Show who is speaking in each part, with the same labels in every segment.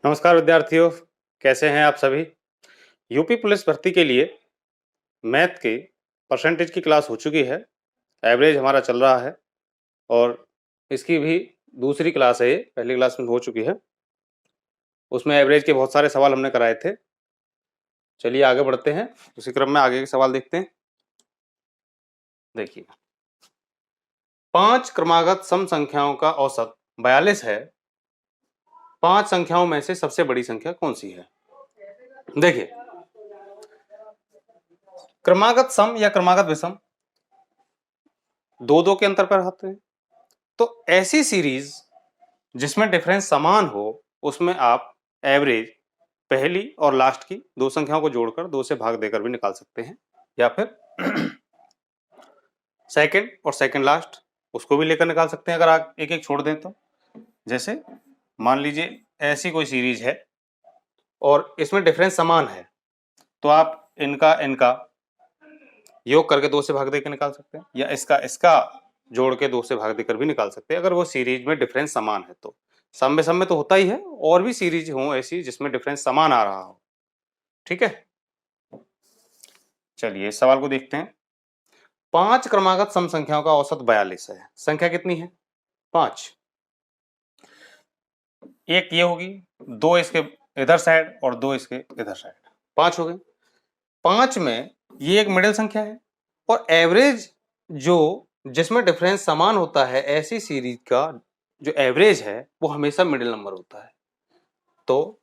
Speaker 1: नमस्कार विद्यार्थियों, कैसे हैं आप सभी। यूपी पुलिस भर्ती के लिए मैथ के परसेंटेज की क्लास हो चुकी है। एवरेज हमारा चल रहा है और इसकी भी दूसरी क्लास है, पहली क्लास में हो चुकी है। उसमें एवरेज के बहुत सारे सवाल हमने कराए थे। चलिए आगे बढ़ते हैं, उसी क्रम में आगे के सवाल देखते हैं। देखिए, 5 क्रमागत सम संख्याओं का औसत 42 है। 5 संख्याओं में से सबसे बड़ी संख्या कौन सी है? देखिए, क्रमागत सम या क्रमागत विषम दो के अंतर पर आते हैं। तो ऐसी सीरीज जिसमें डिफरेंस समान हो उसमें आप एवरेज पहली और लास्ट की दो संख्याओं को जोड़कर 2 से भाग देकर भी निकाल सकते हैं, या फिर सेकंड और सेकंड लास्ट उसको भी लेकर निकाल सकते हैं अगर आप एक एक छोड़ दें तो। जैसे मान लीजिए ऐसी कोई सीरीज है और इसमें डिफरेंस समान है, तो आप इनका इनका योग करके 2 से भाग देकर निकाल सकते हैं, या इसका इसका जोड़ के 2 से भाग देकर भी निकाल सकते हैं अगर वो सीरीज में डिफरेंस समान है। तो सम में तो होता ही है, और भी सीरीज हो ऐसी जिसमें डिफरेंस समान आ रहा हो। ठीक है, चलिए इस सवाल को देखते हैं। 5 क्रमागत सम संख्याओं का औसत 42 है। संख्या कितनी है? 5। एक ये होगी, 2 इसके इधर साइड और 2 इसके इधर साइड, 5 हो गए। 5 में ये एक मिडिल संख्या है, और एवरेज जो जिसमें डिफरेंस समान होता है ऐसी सीरीज का जो एवरेज है वो हमेशा मिडिल नंबर होता है। तो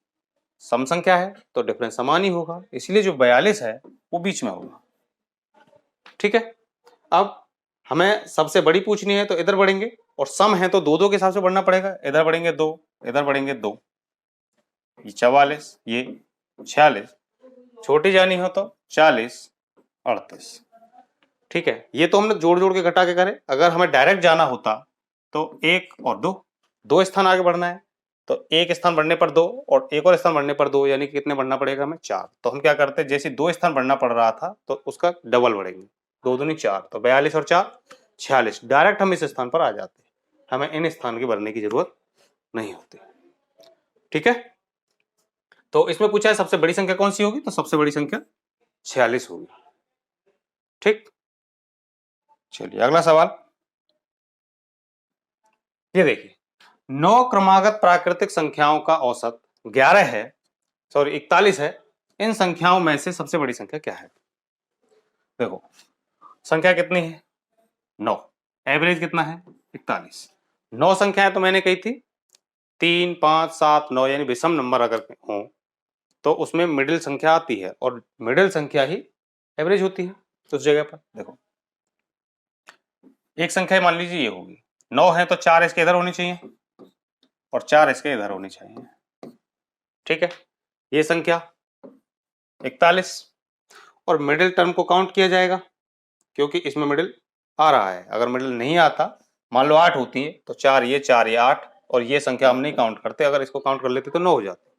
Speaker 1: सम संख्या है तो डिफरेंस समान ही होगा, इसलिए जो 42 है वो बीच में होगा। ठीक है, अब हमें सबसे बड़ी पूछनी है तो इधर बढ़ेंगे, और सम है तो दो के हिसाब से बढ़ना पड़ेगा। इधर बढ़ेंगे 2, इधर बढ़ेंगे 2, ये 44, ये 46, छोटी जानी हो तो 40, 38। ठीक है, ये तो हमने जोड़ जोड़ के घटा के करे। अगर हमें डायरेक्ट जाना होता तो 1 और 2 स्थान आगे बढ़ना है, तो 1 स्थान बढ़ने पर 2 और एक और स्थान बढ़ने पर 2, यानी कि कितने बढ़ना पड़ेगा हमें? 4। तो हम क्या करते हैं, जैसे 2 स्थान बढ़ना पड़ रहा था तो उसका डबल बढ़ेंगे, 2 दूनी 4, तो 42 और 4 46। डायरेक्ट हम इस स्थान पर आ जाते हैं, हमें इन स्थान की भरने की जरूरत नहीं होती। ठीक है, तो इसमें पूछा है सबसे बड़ी संख्या कौन सी होगी, तो सबसे बड़ी संख्या 46 होगी। ठीक, चलिए अगला सवाल ये देखिए। 9 क्रमागत प्राकृतिक संख्याओं का औसत 11 है, सॉरी 41 है। इन संख्याओं में से सबसे बड़ी संख्या क्या है? देखो, संख्या कितनी है? 9। एवरेज कितना है? 41। 9 संख्याएं तो मैंने कही थी 3, 5, 7, 9, यानी विषम नंबर अगर हो तो उसमें मिडिल संख्या आती है, और मिडिल संख्या ही एवरेज होती है। तो उस जगह पर देखो, एक संख्या मान लीजिए ये होगी 9 है, तो 4 इसके इधर होनी चाहिए और 4 इसके इधर होनी चाहिए। ठीक है, ये संख्या 41, और मिडिल टर्म को काउंट किया जाएगा क्योंकि इसमें मिडिल आ रहा है। अगर मिडिल नहीं आता, मान लो 8 होती है, तो 4 ये 8, और ये संख्या हम नहीं काउंट करते, अगर इसको काउंट कर लेते तो 9 हो जाते।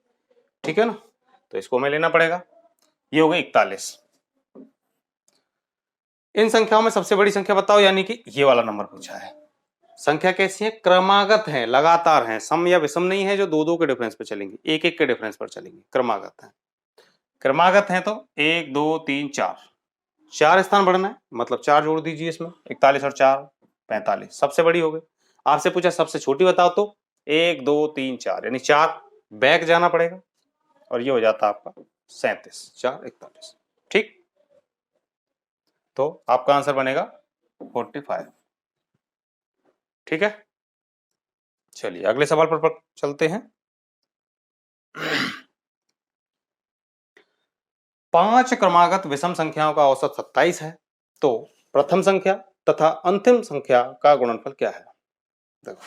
Speaker 1: ठीक है ना, तो इसको हमें लेना पड़ेगा। ये हो गई 41। इन संख्याओं में सबसे बड़ी संख्या बताओ, यानी कि ये वाला नंबर पूछा है। संख्या कैसी है? क्रमागत है, लगातार है, सम या विषम नहीं है जो दो के डिफरेंस पर चलेंगे, एक एक के डिफरेंस पर चलेंगे। क्रमागत है, क्रमागत है तो 1 2 3 4, 4 स्थान बढ़ना है, मतलब 4 जोड़ दीजिए इसमें। 41 और 4 45, सबसे बड़ी हो गई। आपसे पूछा सबसे छोटी बताओ, तो 1 2 3 4, यानी 4 बैक जाना पड़ेगा, और ये हो जाता आपका 37, 4 41। ठीक, तो आपका आंसर बनेगा 45। ठीक है, चलिए अगले सवाल पर चलते हैं। 5 क्रमागत विषम संख्याओं का औसत 27 है, तो प्रथम संख्या तथा अंतिम संख्या का गुणनफल क्या है? देखो,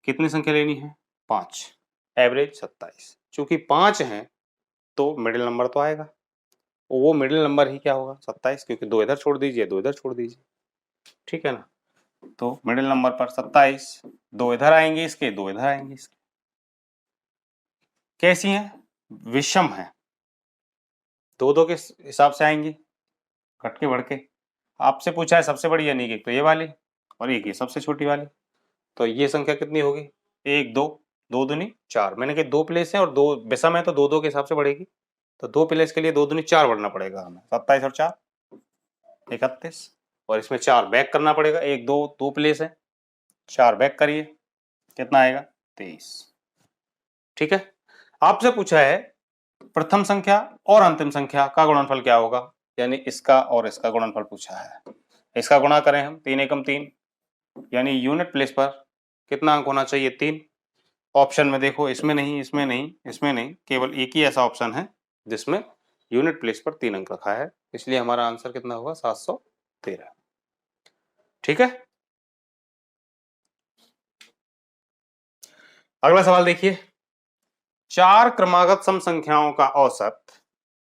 Speaker 1: कितनी संख्या लेनी है? 5, एवरेज 27। चूंकि 5 है तो मिडिल नंबर तो आएगा, वो मिडिल नंबर ही क्या होगा? 27, क्योंकि 2 इधर छोड़ दीजिए, 2 इधर छोड़ दीजिए। ठीक है ना, तो मिडिल नंबर पर 27, 2 इधर आएंगे इसके, 2 इधर आएंगे इसके। कैसी है? विषम है, 2 के हिसाब से आएंगी, घट के बढ़ के। आपसे पूछा है सबसे बड़ी, यानी कि तो ये वाली, और एक ये सबसे छोटी वाली। तो ये संख्या कितनी होगी? 1 2 2 दूनी 4, मैंने कहा 2 प्लेस है और 2 विषम है तो 2 2 के हिसाब से बढ़ेगी, तो 2 प्लेस के लिए 2 दूनी 4 बढ़ना पड़ेगा हमें, 27 और 4 31, और इसमें 4 बैक करना पड़ेगा, 1 2 2 प्लेस है, 4 बैक करिए, कितना आएगा 23। ठीक है, आपसे पूछा है प्रथम संख्या और अंतिम संख्या का गुणनफल क्या होगा, यानी इसका और इसका गुणनफल पूछा है। इसका गुणा करें हम 3 एकम 3, यानी यूनिट प्लेस पर कितना अंक होना चाहिए 3। ऑप्शन में देखो, इसमें नहीं, इसमें नहीं, इसमें नहीं, केवल एक ही ऐसा ऑप्शन है जिसमें यूनिट प्लेस पर 3 अंक रखा है, इसलिए हमारा आंसर कितना होगा 713। ठीक है, अगला सवाल देखिए, 4 क्रमागत सम संख्याओं का औसत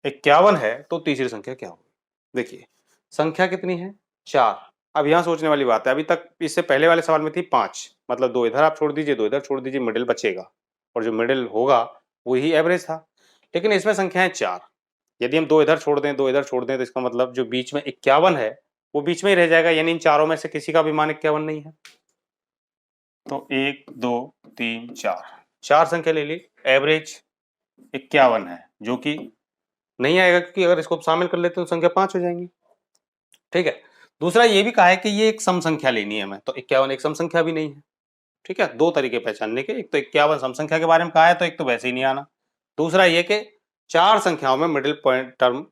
Speaker 1: 51 है तो तीसरी संख्या क्या होगी। देखिए संख्या कितनी है 4, अब यहां सोचने वाली बात है, अभी तक इससे पहले वाले सवाल में थी 5, मतलब 2 इधर आप छोड़ दीजिए, 2 इधर छोड़ दीजिए, मिडिल बचेगा, और जो मिडिल होगा वही एवरेज था, लेकिन इसमें संख्या है 4, यदि हम 2 इधर छोड़ दें 2 इधर छोड़ दें तो इसका मतलब जो बीच में 51 है वो बीच में ही रह जाएगा, यानी इन चारों में से किसी का भी मान 51 नहीं है। तो 1 2 3 4, 4 संख्या ले ली, एवरेज 51 है, जो कि नहीं आएगा क्योंकि अगर इसको शामिल कर लेते तो संख्या 5 हो जाएंगी। ठीक है, दूसरा ये भी कहा है कि ये एक सम संख्या लेनी है हमें, तो 51 एक सम संख्या भी नहीं है। ठीक है, 2 तरीके पहचानने के, एक तो 51 सम संख्या के बारे में कहा है तो एक तो वैसे ही नहीं आना, दूसरा ये कि 4 संख्याओं में मिडिल पॉइंट टर्म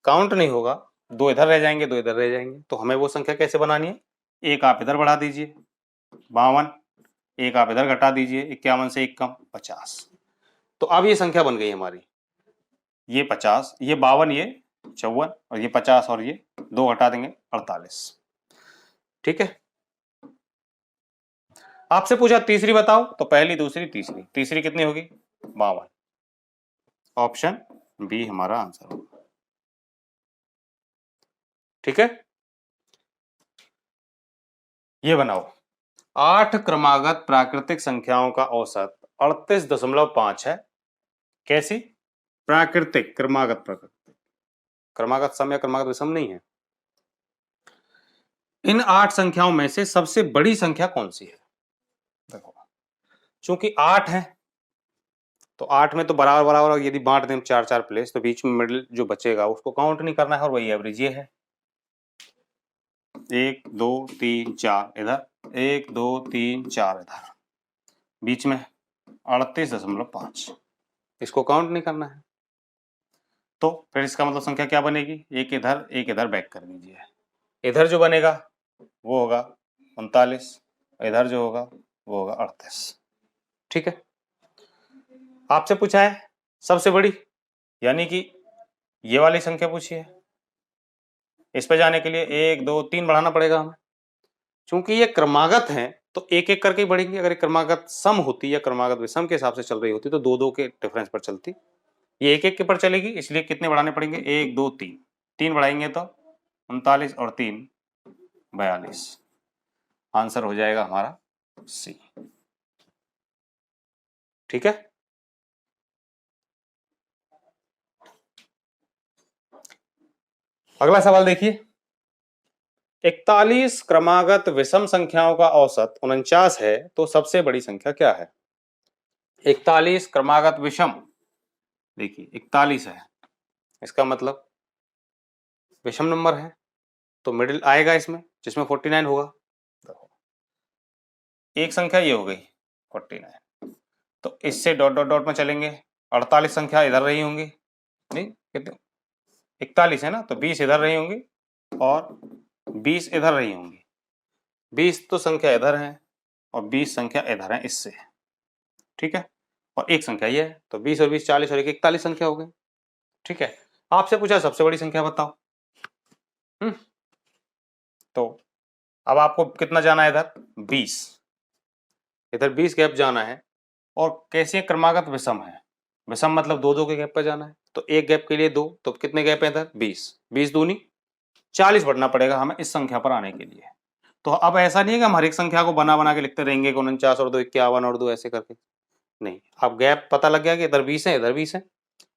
Speaker 1: काउंट नहीं होगा, 2 इधर रह जाएंगे 2 इधर रह जाएंगे, तो हमें वो संख्या कैसे बनानी है, एक आप इधर बढ़ा दीजिए 52, एक आप इधर घटा दीजिए 51 से 1 कम 50, तो अब ये संख्या बन गई हमारी, ये 50, ये 52, ये 54, और ये 50 और ये 2 हटा देंगे 48। ठीक है, आपसे पूछा तीसरी बताओ, तो पहली दूसरी तीसरी, तीसरी कितनी होगी 52, ऑप्शन बी हमारा आंसर होगा। ठीक है, ये बनाओ, 8 क्रमागत प्राकृतिक संख्याओं का औसत 38.5 है, कैसी, प्राकृतिक, क्रमागत, प्राकृतिक, क्रमागत सम या क्रमागत विषम नहीं है। इन 8 संख्याओं में से सबसे बड़ी संख्या कौन सी है, देखो चूंकि 8 है तो 8 में तो बराबर बराबर यदि बांट दें 4 4 प्लेस तो बीच में मिडिल जो बचेगा उसको काउंट नहीं करना है, और वही एवरेज ये है, 1 2 3 4 इधर, 1 2 3 4 इधर, बीच में 38.5, इसको काउंट नहीं करना है, तो फिर इसका मतलब संख्या क्या बनेगी, एक इधर बैक कर दीजिए, इधर जो बनेगा वो होगा 39, इधर जो होगा वो होगा 38। ठीक है, आपसे पूछा है सबसे बड़ी, यानी कि ये वाली संख्या पूछी है, इस पे जाने के लिए 1 2 3 बढ़ाना पड़ेगा हमें, चूंकि ये क्रमागत है तो एक एक करके ही बढ़ेंगे, अगर एक क्रमागत सम होती या क्रमागत विषम के हिसाब से चल रही होती तो 2 2 के डिफरेंस पर चलती, ये एक एक के पर चलेगी, इसलिए कितने बढ़ाने पड़ेंगे 1 2 3, 3 बढ़ाएंगे तो 39 और 3 42, आंसर हो जाएगा हमारा सी। ठीक है, अगला सवाल देखिए, 41 क्रमागत विषम संख्याओं का औसत 49 है तो सबसे बड़ी संख्या क्या है। 41 क्रमागत विषम, देखिए 41 है, इसका मतलब विषम नंबर है तो मिडिल आएगा इसमें, जिसमें 49 होगा, एक संख्या ये हो गई 49, तो इससे डॉट डॉट डॉट में चलेंगे, 48 संख्या इधर रही होंगी, नहीं कितने 41 है ना, तो 20 इधर रही होंगी और 20 इधर रही होंगी, 20 तो संख्या इधर है और 20 संख्या इधर है इससे। ठीक है, और एक संख्या ये है, तो 20 और 20 40 और 1 41 संख्या हो गई। ठीक है, आपसे पूछा सबसे बड़ी संख्या बताओ, तो अब आपको कितना जाना है इधर 20, इधर 20 गैप जाना है, और कैसे क्रमागत विषम है, विषम मतलब 2 2 के गैप पर जाना है, तो एक गैप के लिए 2, तो कितने गैप है इधर 20, 20 दूनी 40 बढ़ना पड़ेगा हमें इस संख्या पर आने के लिए। तो अब ऐसा नहीं है कि हम हर एक संख्या को बना बना के लिखते रहेंगे 49 और 2 51 और 2 ऐसे करके, नहीं, अब गैप पता लग गया कि इधर 20 है इधर 20 है,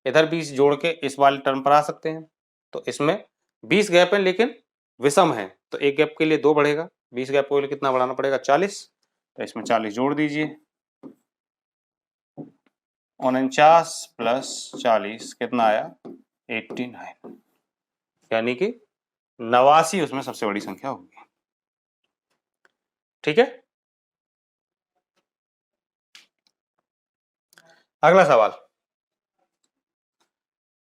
Speaker 1: इधर 20 जोड़ के इस वाले टर्म पर आ सकते हैं, तो इसमें 20 गैप है लेकिन विषम है, तो एक गैप के लिए 2 बढ़ेगा, 20 गैप के लिए कितना बढ़ाना पड़ेगा 40, तो इसमें 40 जोड़ दीजिए, 49 प्लस 40 कितना आया 89, यानी कि 89 उसमें सबसे बड़ी संख्या होगी। ठीक है, अगला सवाल,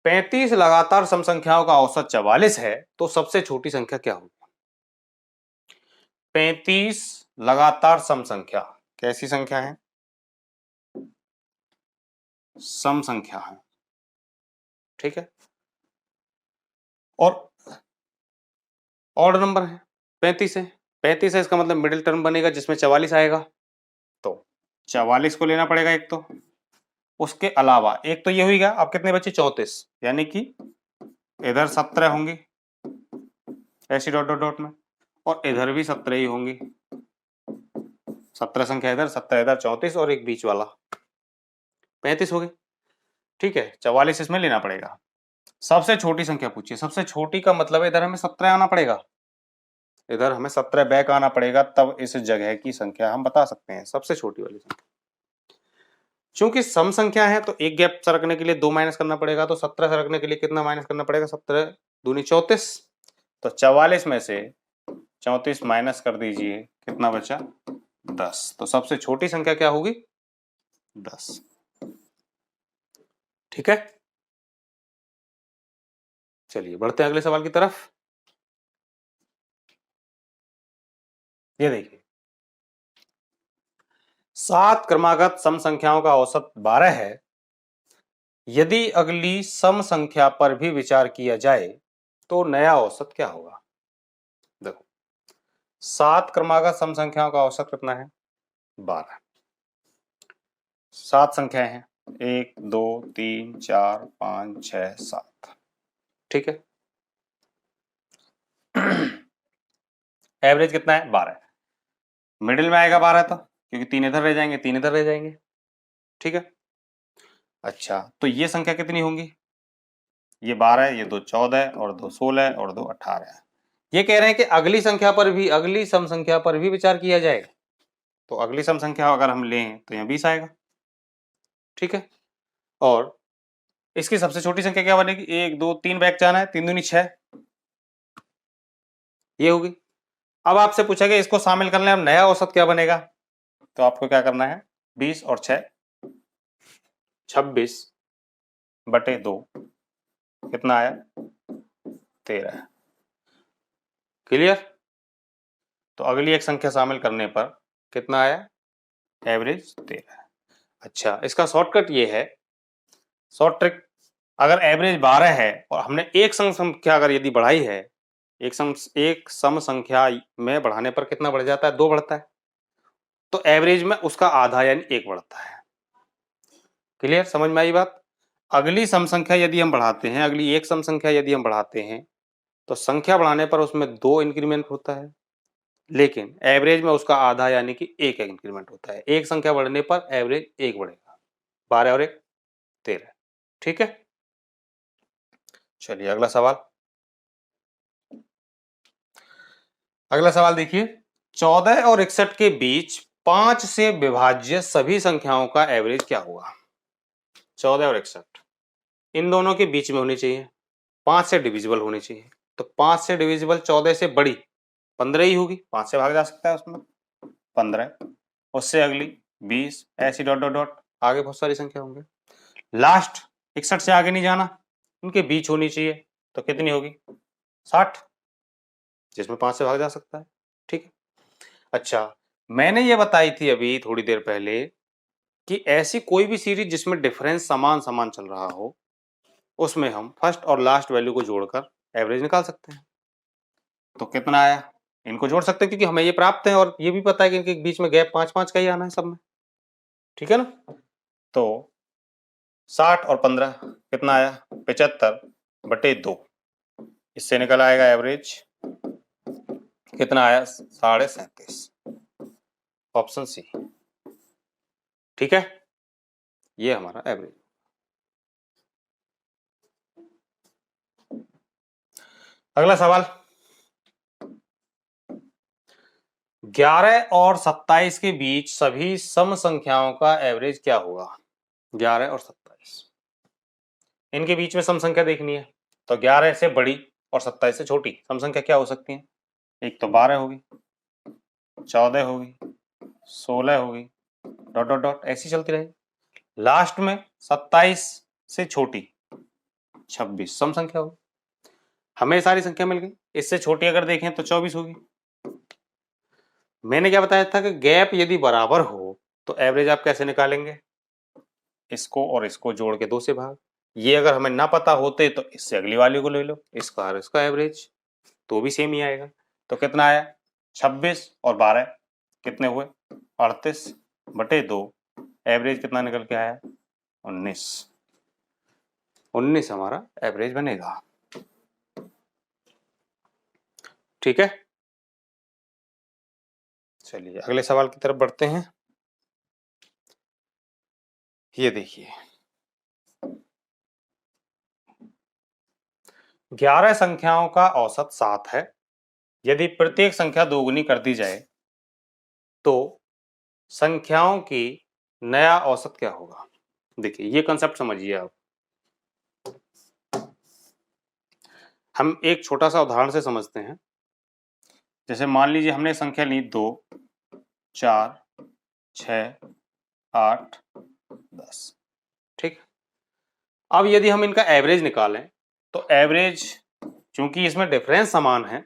Speaker 1: 35 लगातार सम संख्याओं का औसत 44 है तो सबसे छोटी संख्या क्या होगी? 35 लगातार सम संख्या कैसी संख्या है? सम संख्या है, ठीक है, और ऑड नंबर है, 35 है। 35 है, इसका मतलब मिडिल टर्म बनेगा जिसमें 44 आएगा, तो 44 को लेना पड़ेगा एक तो। उसके अलावा एक तो ये हुई गया, अब कितने बचे 34, यानी कि इधर 17 होंगी ऐसी डॉट डॉट डॉट में, और इधर भी 17 ही होंगी, 17 संख्या इधर 17 इधर, 34 और एक बीच वाला 35 हो गई। ठीक है, 44 इसमें लेना पड़ेगा। सबसे छोटी संख्या पूछिए, सबसे छोटी का मतलब इधर हमें 17 आना पड़ेगा, इधर हमें 17 बैक आना पड़ेगा, तब इस जगह की संख्या हम बता सकते हैं सबसे छोटी वाली संख्या। चूंकि सम संख्या है तो एक गैप सरकने के लिए 2 माइनस करना पड़ेगा, तो 17 सरकने के लिए कितना माइनस करना पड़ेगा, 17 दूनी 34, तो 44 में से 34 माइनस कर दीजिए, कितना बचा 10, तो सबसे छोटी संख्या क्या होगी 10। ठीक है, चलिए बढ़ते हैं अगले सवाल की तरफ। ये देखिए, 7 क्रमागत सम संख्याओं का औसत 12 है, यदि अगली सम संख्या पर भी विचार किया जाए तो नया औसत क्या होगा? देखो, 7 क्रमागत सम संख्याओं का औसत कितना है 12, 7 संख्याएं हैं 1 2 3 4 5 6 7, ठीक है। एवरेज कितना है 12, मिडिल में आएगा 12 तो, क्योंकि 3 इधर रह जाएंगे 3 इधर रह जाएंगे, ठीक है। अच्छा, तो ये संख्या कितनी होंगी, ये 12 है, ये 2 14 है, और 2 16 है, और 2 18 है। ये कह रहे हैं कि अगली संख्या पर भी, अगली सम संख्या पर भी विचार किया जाएगा, तो अगली सम संख्या अगर हम लें तो यहाँ 20 आएगा, ठीक है। और इसकी सबसे छोटी संख्या क्या बनेगी, 1 2 3 बैक जाना है, 3 दूनी 6, ये होगी। अब आपसे पूछा गया इसको शामिल करने में नया औसत क्या बनेगा, तो आपको क्या करना है, 20 और 6 26 बटे 2 कितना आया 13, क्लियर। तो अगली एक संख्या शामिल करने पर कितना आया, एवरेज 13। अच्छा, इसका शॉर्टकट ये है, शॉर्ट ट्रिक, अगर एवरेज 12 है और हमने एक सम संख्या अगर यदि बढ़ाई है, एक सम संख्या में बढ़ाने पर कितना बढ़ जाता है, 2 बढ़ता है, तो एवरेज में उसका आधा यानी 1 बढ़ता है। क्लियर, समझ में आई बात। अगली सम संख्या यदि हम बढ़ाते हैं, अगली एक सम संख्या यदि हम बढ़ाते हैं, तो संख्या बढ़ाने पर उसमें 2 इंक्रीमेंट होता है, लेकिन एवरेज में उसका आधा यानी कि 1 इंक्रीमेंट होता है। एक संख्या बढ़ने पर एवरेज 1 बढ़ेगा, 12 और 1 13, ठीक है। चलिए अगला सवाल, अगला सवाल देखिए, 14 और 61 के बीच 5 से विभाज्य सभी संख्याओं का एवरेज क्या होगा? 14 और 61 इन दोनों के बीच में होनी चाहिए, 5 से डिविजिबल होनी चाहिए, तो 5 से डिविजिबल 14 से बड़ी 15 ही होगी, 5 से भाग जा सकता है उसमें 15, उससे अगली 20, ऐसी डॉट डॉट डॉट आगे बहुत सारी संख्या होंगे। लास्ट 61 से आगे नहीं जाना, इनके बीच होनी चाहिए, तो कितनी होगी 60, जिसमें 5 से भाग जा सकता है, ठीक है। अच्छा, मैंने ये बताई थी अभी थोड़ी देर पहले कि ऐसी कोई भी सीरीज जिसमें डिफरेंस समान समान चल रहा हो, उसमें हम फर्स्ट और लास्ट वैल्यू को जोड़कर एवरेज निकाल सकते हैं। तो कितना आया, इनको जोड़ सकते हैं क्योंकि हमें ये प्राप्त है और ये भी पता है कि इनके बीच में गैप 5-5 का ही आना है सब में, ठीक है ना। तो 60 और 15 कितना आया 75 बटे 2, इससे निकल आएगा एवरेज कितना आया 37.5, ऑप्शन सी, ठीक है, ये हमारा एवरेज। अगला सवाल, 11 और 27 के बीच सभी सम संख्याओं का एवरेज क्या होगा? 11 और 27, इनके बीच में सम संख्या देखनी है। तो 11 से बड़ी और 27 से छोटी सम संख्या क्या हो सकती है? एक तो 12 होगी, 14 होगी, 16 होगी, डॉट डॉट डॉट ऐसी चलती रहेगी। लास्ट में 27 से छोटी 26 सम संख्या होगी। हमें सारी संख्या मिल गई। इससे छोटी अगर देखें तो 24 होगी। मैंने क्या बताया था कि गैप यदि बराबर हो तो एवरेज आप कैसे निकालेंगे? इसको और इसको जोड़ के 2 से भाग। ये अगर हमें ना पता होते तो इससे अगली वाली को ले लो, इसका और इसका एवरेज, तो भी सेम ही आएगा। तो कितना आया? 26 और 12 कितने हुए? 38/2। एवरेज कितना निकल के आया? 19। 19 हमारा एवरेज बनेगा। ठीक है, चलिए अगले सवाल की तरफ बढ़ते हैं। ये देखिए, 11 संख्याओं का औसत 7 है। यदि प्रत्येक संख्या दोगुनी कर दी जाए तो संख्याओं की नया औसत क्या होगा? देखिए ये कंसेप्ट समझिए आप। हम एक छोटा सा उदाहरण से समझते हैं। जैसे मान लीजिए हमने संख्या ली 2, 4, 6, 8, 10। ठीक। अब यदि हम इनका एवरेज निकालें तो एवरेज, चूंकि इसमें डिफरेंस समान है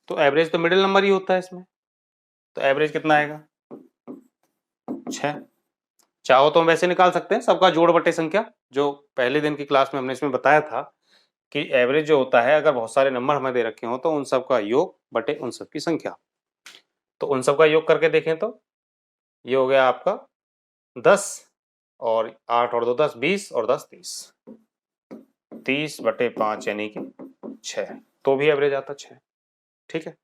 Speaker 1: तो एवरेज तो मिडिल नंबर ही होता है इसमें। तो एवरेज कितना आएगा? 6। चाहो तो हम वैसे निकाल सकते हैं, सबका जोड़ बटे संख्या, जो पहले दिन की क्लास में हमने इसमें बताया था कि एवरेज जो होता है अगर बहुत सारे नंबर हमें दे रखे हो तो उन सब का योग बटे उन सब की संख्या। तो उन सब का योग करके देखें तो ये हो गया आपका 10 और 8 और 2 10, 20 और 10 30, 30/5 यानी कि 6, तो भी एवरेज आता 6। ठीक है,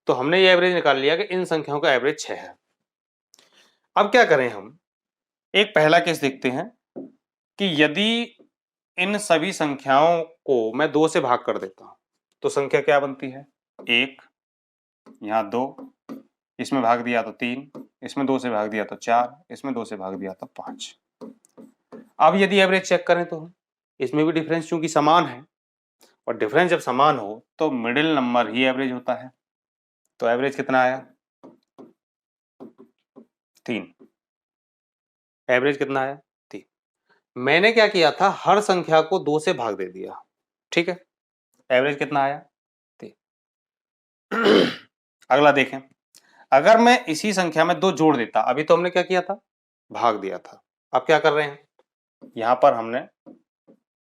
Speaker 1: तो हमने ये एवरेज निकाल लिया कि इन संख्याओं का एवरेज 6 है। अब क्या करें हम? एक पहला केस देखते हैं कि यदि इन सभी संख्याओं को मैं 2 से भाग कर देता हूं तो संख्या क्या बनती है? 1, यहाँ 2, इसमें भाग दिया तो 3, इसमें 2 से भाग दिया तो 4, इसमें 2 से भाग दिया तो 5। अब यदि एवरेज चेक करें तो इसमें भी डिफरेंस चूंकि समान है, और डिफरेंस जब समान हो तो मिडिल नंबर ही एवरेज होता है। तो एवरेज कितना आया? 3। एवरेज कितना आया? 3। मैंने क्या किया था, हर संख्या को 2 से भाग दे दिया। ठीक है, एवरेज कितना आया? 3। अगला देखें, अगर मैं इसी संख्या में 2 जोड़ देता, अभी तो हमने क्या किया था? भाग दिया था। अब क्या कर रहे हैं, यहां पर हमने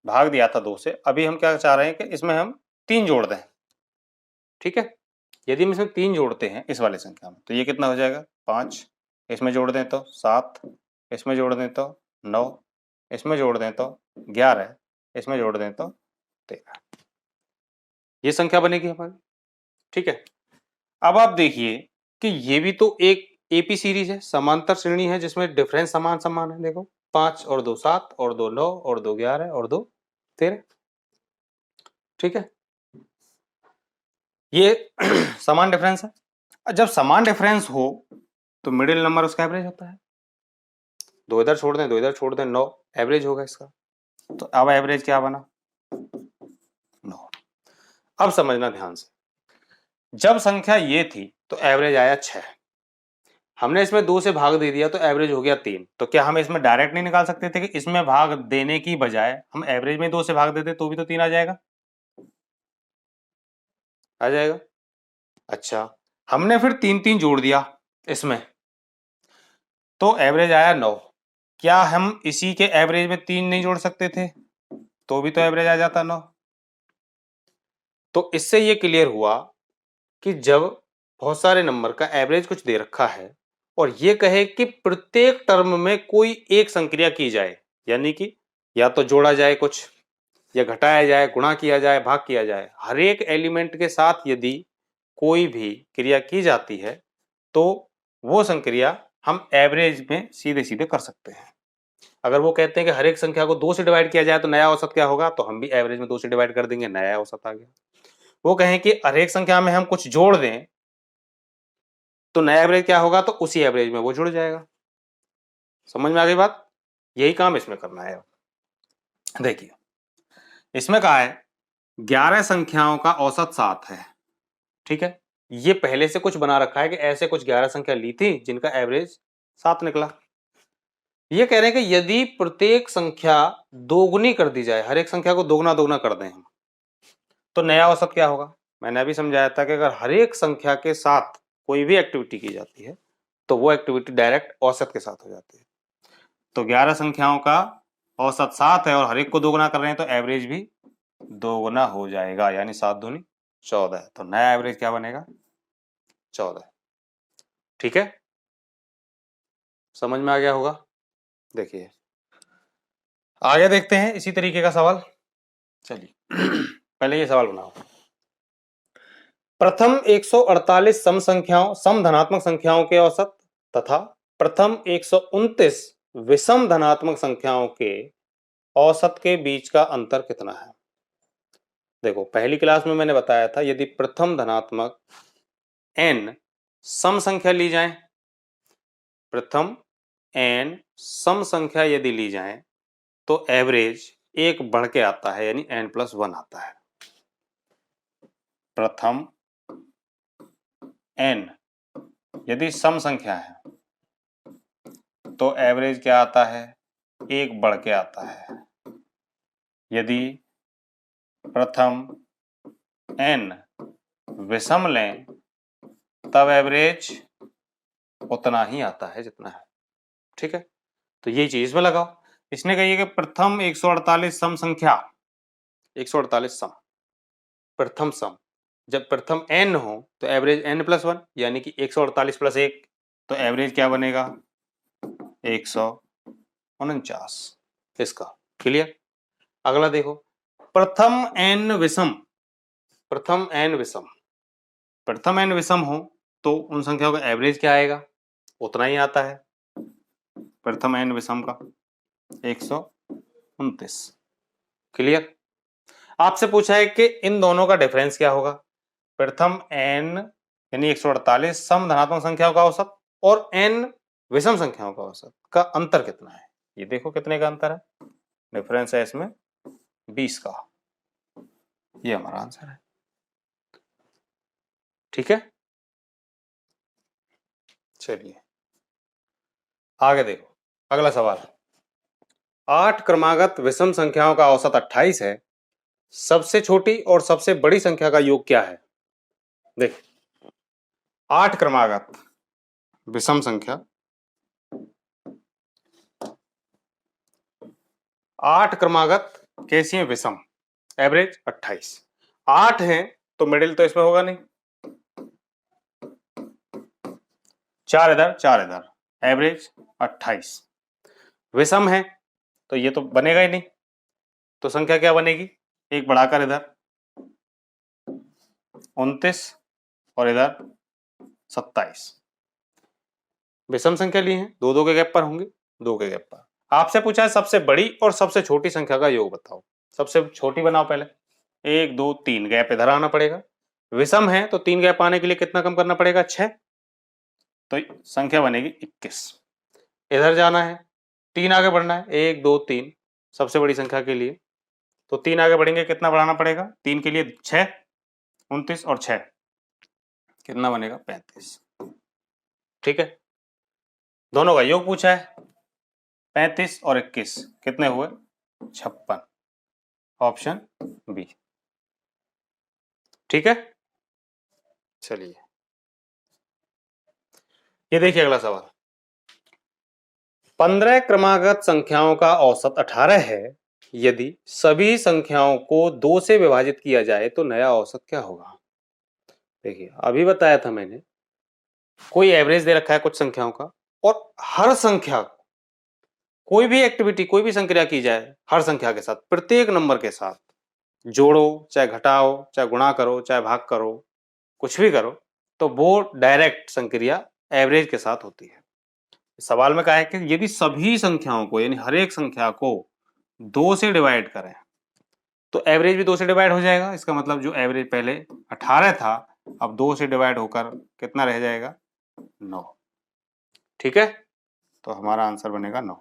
Speaker 1: भाग दिया था 2 से, अभी हम क्या चाह रहे हैं कि इसमें हम 3 जोड़ दें। ठीक है, यदि हम इसमें 3 जोड़ते हैं इस वाली संख्या में तो ये कितना हो जाएगा? 5, इसमें जोड़ दें तो 7, इसमें जोड़ दें तो 9, इसमें जोड़ दें तो 11, इसमें जोड़ दें तो 13। ये संख्या बनेगी हमारी। ठीक है, अब आप देखिए कि ये भी तो एक एपी सीरीज है, समांतर श्रेणी है जिसमें डिफरेंस समान समान है। देखो 5 और 2 7 और 2 9 और 2 11 और 2 13। ठीक है, ये समान डिफरेंस है। जब समान डिफरेंस हो तो मिडिल नंबर उसका एवरेज होता है। 2 इधर छोड़ दें, 2 इधर छोड़ दें, 9 एवरेज होगा इसका। तो अब एवरेज क्या बना? 9। अब समझना ध्यान से, जब संख्या ये थी तो एवरेज आया 6, हमने इसमें 2 से भाग दे दिया तो एवरेज हो गया 3। तो क्या हम इसमें डायरेक्ट नहीं निकाल सकते थे कि इसमें भाग देने की बजाय हम एवरेज में 2 से भाग देते तो भी तो 3 आ जाएगा? आ जाएगा। अच्छा, हमने फिर 3 3 जोड़ दिया इसमें तो एवरेज आया 9। क्या हम इसी के एवरेज में 3 नहीं जोड़ सकते थे तो भी तो एवरेज आ जाता 9? तो इससे ये क्लियर हुआ कि जब बहुत सारे नंबर का एवरेज कुछ दे रखा है और ये कहे कि प्रत्येक टर्म में कोई एक संक्रिया की जाए, यानी कि या तो जोड़ा जाए कुछ, या घटाया जाए, गुणा किया जाए, भाग किया जाए, हर एक एलिमेंट के साथ यदि कोई भी क्रिया की जाती है तो वो संक्रिया हम एवरेज में सीधे सीधे कर सकते हैं। अगर वो कहते हैं कि हर एक संख्या को 2 से डिवाइड किया जाए तो नया औसत क्या होगा, तो हम भी एवरेज में 2 से डिवाइड कर देंगे, नया औसत आ गया। वो कहें कि हर एक संख्या में हम कुछ जोड़ दें तो नया एवरेज क्या होगा, तो उसी एवरेज में वो जुड़ जाएगा। समझ में आ गई बात? यही काम इसमें करना है। देखिए इसमें कहा है 11 संख्याओं का औसत 7 है, ठीक है। ये पहले से कुछ बना रखा है कि ऐसे कुछ 11 संख्या ली थी जिनका एवरेज 7 निकला। ये कह रहे हैं कि यदि प्रत्येक संख्या दोगुनी कर दी जाए, हर एक संख्या को दोगुना दोगुना कर दें हम, तो नया औसत क्या होगा। मैंने अभी समझाया था कि अगर हर एक संख्या के साथ कोई भी एक्टिविटी की जाती है तो वो एक्टिविटी डायरेक्ट औसत के साथ हो जाती है। तो 11 संख्याओं का औसत 7 है और हर एक को दोगुना कर रहे हैं तो एवरेज भी दोगुना हो जाएगा, यानी 7 दूनी 14। तो नया एवरेज क्या बनेगा, 14। ठीक है, समझ में आ गया होगा। देखिए आगे देखते हैं इसी तरीके का सवाल। चलिए पहले ये सवाल बनाओ। प्रथम 148 सम संख्याओं, सम धनात्मक संख्याओं के औसत तथा प्रथम 129 विषम धनात्मक संख्याओं के औसत के बीच का अंतर कितना है। देखो पहली क्लास में मैंने बताया था यदि प्रथम धनात्मक n सम संख्या ली जाए, प्रथम n सम संख्या यदि ली जाए तो एवरेज एक बढ़ के आता है, यानी n+1 आता है। प्रथम n यदि सम संख्या है तो एवरेज क्या आता है, एक बढ़ के आता है। यदि प्रथम n विषम लें तब एवरेज उतना ही आता है जितना है। ठीक है, तो ये चीज में लगाओ। इसने कही है कि प्रथम 148 सम संख्या, 148 सम, प्रथम सम, जब प्रथम n हो तो एवरेज n+1, यानी कि 148 + 1, तो एवरेज क्या बनेगा 149 इसका। क्लियर। अगला देखो प्रथम n विषम, प्रथम n विषम, प्रथम n विषम हो तो उन संख्याओं का एवरेज क्या आएगा, उतना ही आता है प्रथम n विषम का 129। क्लियर। आपसे पूछा है कि इन दोनों का डिफरेंस क्या होगा। प्रथम n यानी 148 सम धनात्मक संख्याओं का औसत और n विषम संख्याओं का औसत का अंतर कितना है। ये देखो कितने का अंतर है, डिफरेंस है इसमें 20 का। ये हमारा आंसर है। ठीक है, चलिए आगे देखो अगला सवाल। 8 क्रमागत विषम संख्याओं का औसत 28 है, सबसे छोटी और सबसे बड़ी संख्या का योग क्या है। देख 8 क्रमागत विषम संख्या, 8 क्रमागत कैसी है विषम, एवरेज 28, 8 है तो मिडिल तो इसमें होगा नहीं, 4 इधर 4 इधर, एवरेज 28। विषम है तो ये तो बनेगा ही नहीं, तो संख्या क्या बनेगी, एक बढ़ाकर इधर 29 और इधर 27। विषम संख्या ली है, दो दो के गैप पर होंगे, दो के गैप पर। आपसे पूछा है सबसे बड़ी और सबसे छोटी संख्या का योग बताओ। सबसे छोटी बनाओ पहले, 1 2 3 गैप इधर आना पड़ेगा। विषम है तो 3 गैप आने के लिए कितना कम करना पड़ेगा, 6, तो संख्या बनेगी 21। इधर जाना है, 3 आगे बढ़ना है, 1 2 3 सबसे बड़ी संख्या के लिए, तो 3 आगे बढ़ेंगे, कितना बढ़ाना पड़ेगा, 3 के लिए 6, 29 और 6 कितना बनेगा, 35। ठीक है, दोनों का योग पूछा है, 35 और 21 कितने हुए, 56, ऑप्शन बी। ठीक है, चलिए ये देखिए अगला सवाल। 15 क्रमागत संख्याओं का औसत 18 है, यदि सभी संख्याओं को 2 से विभाजित किया जाए तो नया औसत क्या होगा। देखिए अभी बताया था मैंने, कोई एवरेज दे रखा है कुछ संख्याओं का और हर संख्या, कोई भी एक्टिविटी, कोई भी संक्रिया की जाए हर संख्या के साथ, प्रत्येक नंबर के साथ, जोड़ो चाहे घटाओ चाहे गुणा करो चाहे भाग करो, कुछ भी करो, तो वो डायरेक्ट संक्रिया एवरेज के साथ होती है। सवाल में कहा है कि यदि सभी संख्याओं को, यानी हर एक संख्या को 2 से डिवाइड करें तो एवरेज भी 2 से डिवाइड हो जाएगा। इसका मतलब जो एवरेज पहले 18 था अब 2 से डिवाइड होकर कितना रह जाएगा, 9। ठीक है, तो हमारा आंसर बनेगा 9।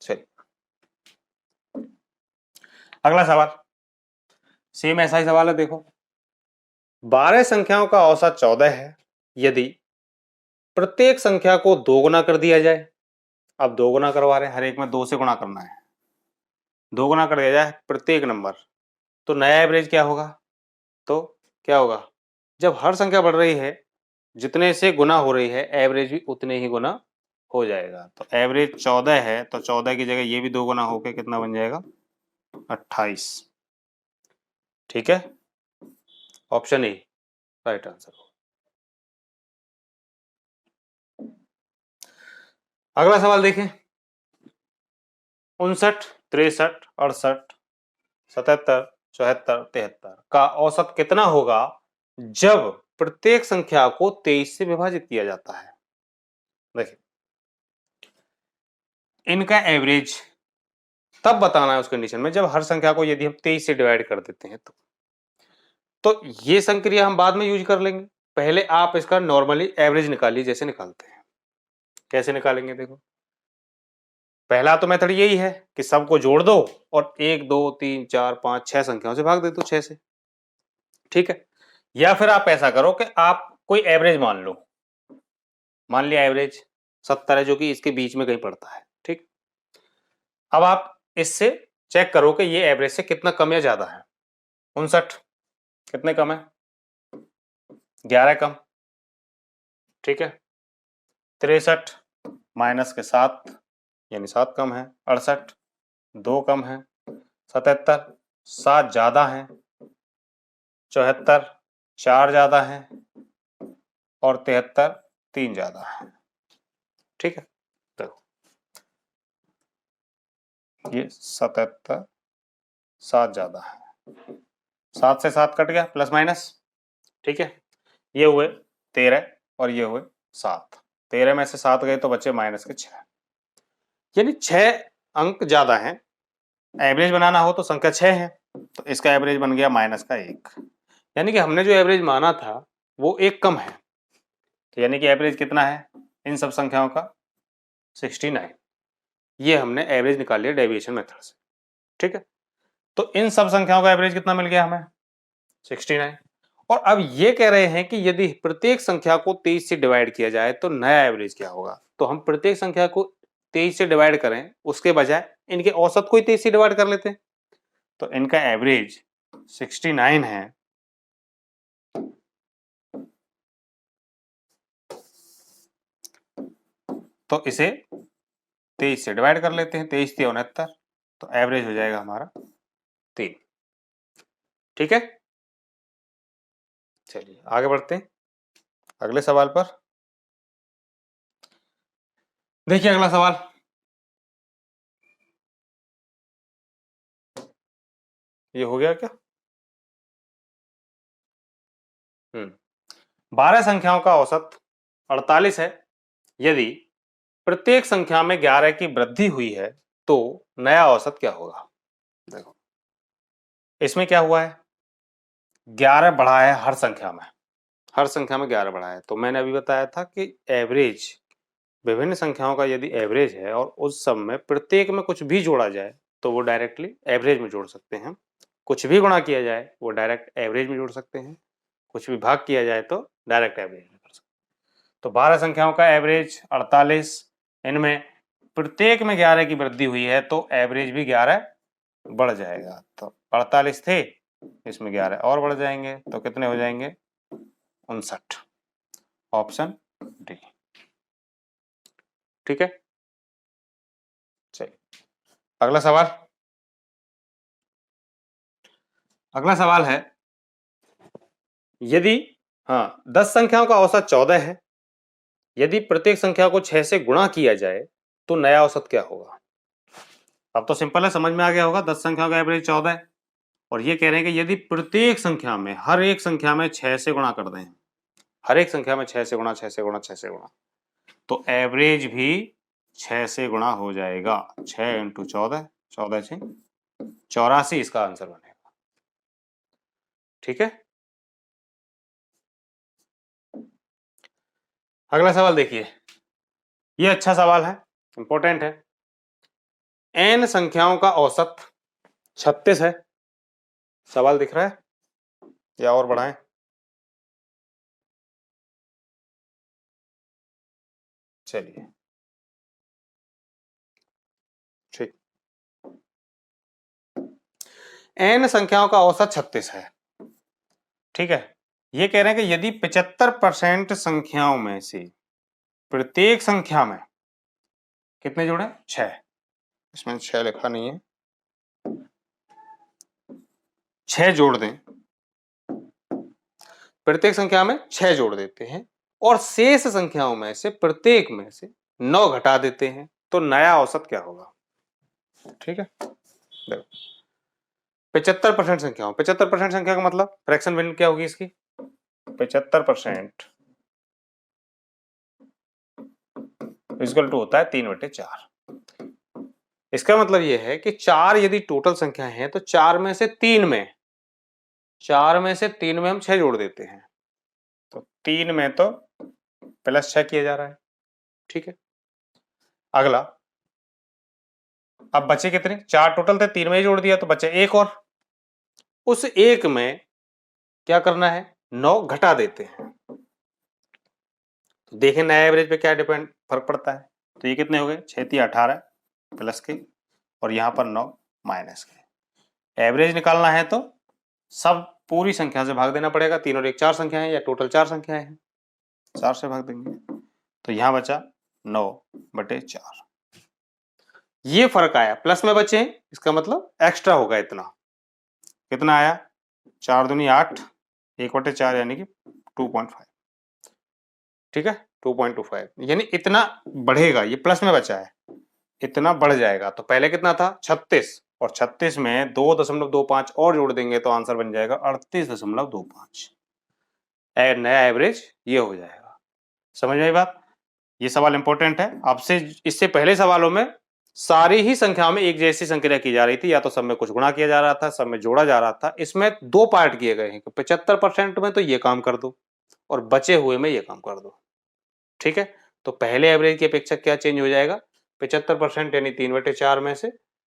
Speaker 1: चलिए अगला सवाल, सेम ऐसा ही सवाल है। देखो 12 संख्याओं का औसत 14 है, यदि प्रत्येक संख्या को 2 गुना कर दिया जाए। अब 2 गुना करवा रहे हैं, हर एक में 2 से गुणा करना है, 2 गुना कर दिया जाए प्रत्येक नंबर, तो नया एवरेज क्या होगा? तो क्या होगा, जब हर संख्या बढ़ रही है जितने से गुना हो रही है, एवरेज भी उतने ही गुना हो जाएगा। तो एवरेज 14 है, तो 14 की जगह ये भी 2 गुना होकर कितना बन जाएगा? 28। ठीक है, ऑप्शन ए राइट आंसर। अगला सवाल देखें, 59, 63, 68, 77, 74, 73 का औसत कितना होगा जब प्रत्येक संख्या को 23 से विभाजित किया जाता है? देखिए इनका एवरेज तब बताना है उस कंडीशन में जब हर संख्या को यदि हम 23 से डिवाइड कर देते हैं तो ये संक्रिया हम बाद में यूज कर लेंगे। पहले आप इसका नॉर्मली एवरेज निकालिए, जैसे निकालते हैं। कैसे निकालेंगे? देखो पहला तो मेथड यही है कि सबको जोड़ दो और 1 2 3 4 5 6 संख्याओं से भाग दे दो, 6 से। ठीक है, या फिर आप ऐसा करो कि आप कोई एवरेज मान लो, मान लिया एवरेज 70 है, जो कि इसके बीच में कहीं पड़ता है। ठीक, अब आप इससे चेक करो कि ये एवरेज से कितना कम या ज्यादा है। 59 कितने कम है? 11 कम। ठीक है, 63 माइनस के 7 यानी 7 कम है। 68 2 कम है। 77 7 ज्यादा है। 74 4 ज्यादा है और 73 3 ज्यादा है। ठीक है, देखो ये 77 7 ज्यादा है, 7 से 7 कट गया, प्लस माइनस। ठीक है, ये हुए 13 और ये हुए 7। 13 में से 7 गए तो बचे माइनस के 6, यानी 6 अंक ज्यादा है। एवरेज बनाना हो तो संख्या 6 है, तो इसका एवरेज बन गया माइनस का 1, यानी कि हमने जो एवरेज माना था वो 1 कम है। तो यानी कि एवरेज कितना है इन सब संख्याओं का? 69। ये हमने एवरेज निकाल लिया डेविएशन मेथड से। ठीक है, तो इन सब संख्याओं का एवरेज कितना मिल गया हमें? 69। और अब ये कह रहे हैं कि यदि प्रत्येक संख्या को 23 से डिवाइड किया जाए तो नया एवरेज क्या होगा? तो हम प्रत्येक संख्या को 23 से डिवाइड करें उसके बजाय इनके औसत को ही 23 से डिवाइड कर लेते हैं, तो इनका एवरेज 69 है। तो इसे 23 से डिवाइड कर लेते हैं, 23 3 69, तो एवरेज हो जाएगा हमारा 3। ठीक है, चलिए आगे बढ़ते हैं अगले सवाल पर। देखिए अगला सवाल, ये हो गया क्या? 12 संख्याओं का औसत 48 है, यदि प्रत्येक संख्या में 11 की वृद्धि हुई है तो नया औसत क्या होगा? देखो इसमें क्या हुआ है, 11 बढ़ा है हर संख्या में, हर संख्या में 11 बढ़ा है। तो मैंने अभी बताया था कि एवरेज, विभिन्न संख्याओं का यदि एवरेज है और उस सब में प्रत्येक में कुछ भी जोड़ा जाए तो वो डायरेक्टली एवरेज में जोड़ सकते हैं। कुछ भी गुणा किया जाए वो डायरेक्ट एवरेज में जोड़ सकते हैं। कुछ भी भाग किया जाए तो डायरेक्ट एवरेज में कर सकते हैं। तो 12 संख्याओं का एवरेज 48, इनमें प्रत्येक में 11 की वृद्धि हुई है तो एवरेज भी 11 बढ़ जाएगा। तो 48 थे, इसमें 11 और बढ़ जाएंगे तो कितने हो जाएंगे? 59। Option D. ठीक है, चलिए अगला सवाल। अगला सवाल है, यदि 10 संख्याओं का औसत 14 है, यदि प्रत्येक संख्या को 6 से गुणा किया जाए तो नया औसत क्या होगा? अब तो सिंपल है, समझ में आ गया होगा। 10 संख्याओं का एवरेज 14 है और ये कह रहे हैं कि यदि प्रत्येक संख्या में, हर एक संख्या में 6 से गुणा कर दें, हर एक संख्या में 6 से गुणा 6 से गुणा 6 से गुणा, तो एवरेज भी 6 से गुणा हो जाएगा। 6 इंटू 14, 14 6 84 इसका आंसर बनेगा। ठीक है, अगला सवाल देखिए, ये अच्छा सवाल है, इंपॉर्टेंट है। n संख्याओं का औसत 36 है। सवाल दिख रहा है या और बढ़ाएं? चलिए ठीक। n संख्याओं का औसत 36 है, ठीक है। ये कह रहे हैं कि यदि 75% संख्याओं में से प्रत्येक संख्या में कितने जोड़े? 6। इसमें 6 लिखा नहीं है, 6 जोड़ दें, प्रत्येक संख्या में 6 जोड़ देते हैं और शेष संख्याओं में से प्रत्येक में से 9 घटा देते हैं, तो नया औसत क्या होगा? ठीक है, देखो 75% संख्याओं, 75% संख्या का मतलब फ्रैक्शन वैल्यू क्या होगी इसकी? 75% इक्वल टू होता है 3/4। इसका मतलब यह है कि 4 यदि टोटल संख्या है तो 4 में से 3 में हम 6 जोड़ देते हैं, तो 3 में तो +6 किया जा रहा है, ठीक है। अगला, अब बचे कितने? 4 टोटल थे, 3 में ही जोड़ दिया तो बचे 1 और। उस 1 में क्या करना है? 9 घटा देते हैं। तो देखें नया एवरेज पे क्या डिपेंड फर्क पड़ता है। तो ये कितने हो गए? 6 18 प्लस के और यहां पर 9 माइनस के। एवरेज निकालना है तो सब पूरी संख्या से भाग देना पड़ेगा। 3 और 1 4 संख्या है या टोटल 4 संख्याएं हैं, 4 से भाग देंगे तो यहां बचा 9/4। ये फर्क आया, प्लस में बचे, इसका मतलब एक्स्ट्रा होगा इतना। कितना आया? 4 दूनी 8, 1/4 यानी कि 2.5, ठीक है, 2.25 यानी इतना बढ़ेगा। ये प्लस में बचा है, इतना बढ़ जाएगा। तो पहले कितना था? 36 और 36 में 2.25 और जोड़ देंगे तो आंसर बन जाएगा 38.25। नया एवरेज ये हो जाएगा। समझ में आई बात? ये सवाल इंपॉर्टेंट है। आपसे इससे पहले सवालों में सारी ही संख्याओं में एक जैसी संक्रिया की जा रही थी, या तो सब में कुछ गुणा किया जा रहा था, सब में जोड़ा जा रहा था। इसमें 2 पार्ट किए गए हैं, 75% में तो ये काम कर दो और बचे हुए में ये काम कर दो, ठीक है। तो पहले एवरेज की अपेक्षा क्या चेंज हो जाएगा? 75% यानी 3/4 में से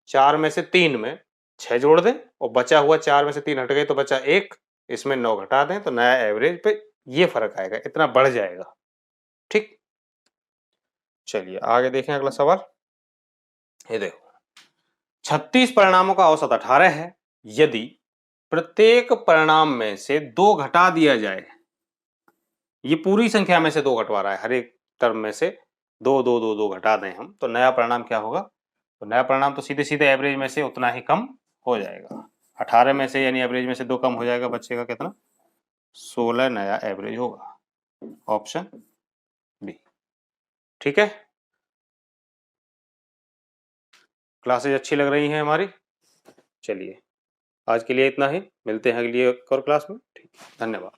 Speaker 1: 4 में से 3 में 6 जोड़ दें और बचा हुआ 4 में से 3 हट गए तो बचा 1, इसमें 9 घटा दें तो नया एवरेज पे ये फर्क आएगा, इतना बढ़ जाएगा, ठीक। चलिए आगे देखें अगला सवाल। ये देखो 36 परिणामों का औसत 18 है। यदि प्रत्येक परिणाम में से 2 घटा दिया जाए, ये पूरी संख्या में से 2 घटवा रहा है, हर एक टर्म में से 2 2 2 2 घटा दें हम, तो नया परिणाम क्या होगा? तो नया परिणाम तो सीधे सीधे एवरेज में से उतना ही कम हो जाएगा। 18 में से यानी एवरेज में से 2 कम हो जाएगा, बचेगा कितना? 16 नया एवरेज होगा। ऑप्शन बी, ठीक है। क्लासेज अच्छी लग रही हैं हमारी? चलिए आज के लिए इतना ही, मिलते हैं अगली एक और क्लास में। ठीक, धन्यवाद।